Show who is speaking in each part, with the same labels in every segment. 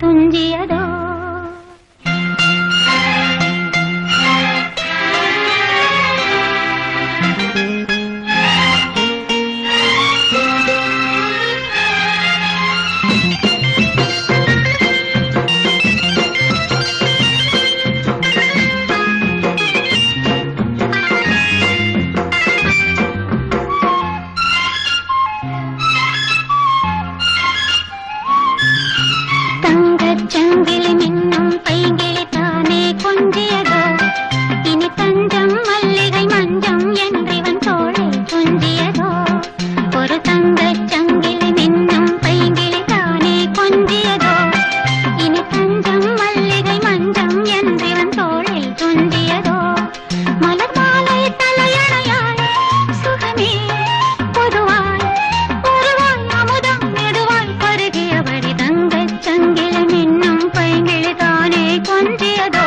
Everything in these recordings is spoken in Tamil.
Speaker 1: துஞ்சியதோ. சங்கிலி மின்னும் பைங்கிளி தானே கொஞ்சியதோ. இனி தஞ்சம் மல்லிகை மஞ்சம் என்றிவன் தோளில் துஞ்சியதோ. ஒரு தங்கச் சங்கிலி மின்னும் பைங்கிளி தானே கொஞ்சியதோ. இனி தஞ்சம் மல்லிகை மஞ்சம் என்றிவன் தோளில் துஞ்சியதோ. மலர் மாலை தலையணையாய் சுகமே பொதுவாய் ஒருவாய் அமுதம் மெதுவாய் பருகியபடி தங்கச் சங்கிலி மின்னும் பைங்கிளி தானே கொஞ்சியதோ.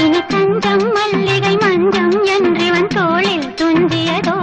Speaker 1: இனி தஞ்சம் மல்லிகை மஞ்சம் என்றிவன் தோளில் துஞ்சியதோ.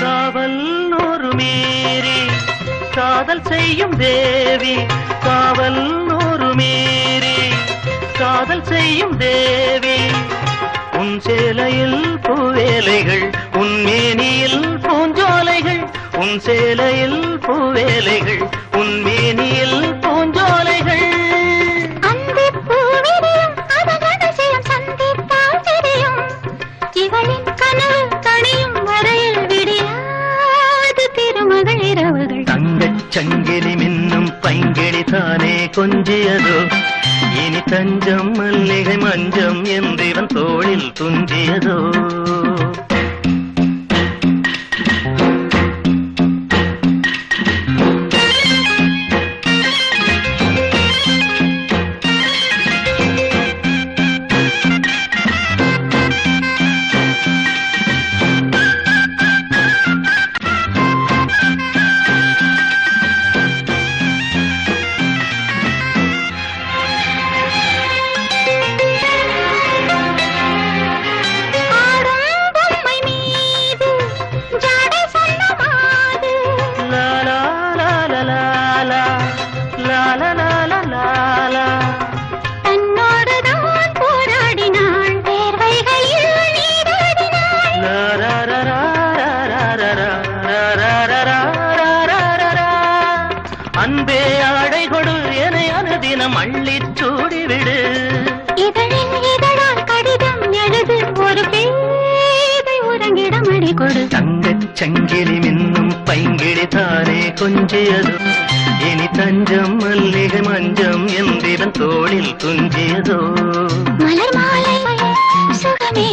Speaker 2: காவல் நூறு மீறி காதல் செய்யும் தேவி. காவல் நூறு மீறி காதல் செய்யும் தேவி. உன் சேலையில் பூவேலைகள் உன் மேனியில் பூஞ்சோலைகள். உன் சேலையில் பூவேலைகள் உன் மேனியில் பூஞ்சோலைகள்.
Speaker 1: அந்திப் பூவிரியும் அதன் அதிசயம் சந்தித்தால் தெரியும். இவளின் கனவு தணியும் வரையில் விடியாது திருமகள் இரவுகள்.
Speaker 2: தங்கச் சங்கிலி மின்னும் பைங்கிளி தானே கொஞ்சியதோ. இனி தஞ்சம் மல்லிகை மஞ்சம் என்றிவன் தோளில் துஞ்சியதோ. அன்பே ஆடை கொடு என அனுதினம் அள்ளிச் சூடிவிடு.
Speaker 1: இதழில் இதழால் கடிதம் எழுது ஒரு பேதை உறங்கிடம் அடி கொடு.
Speaker 2: தங்கச் சங்கிலி மின்னும் பைங்கிளி தானே கொஞ்சியதோ. இனி தஞ்சம் மல்லிகை மஞ்சம் என்றிவன் தோளில் துஞ்சியதோ.
Speaker 1: மலர் மாலை சுகமே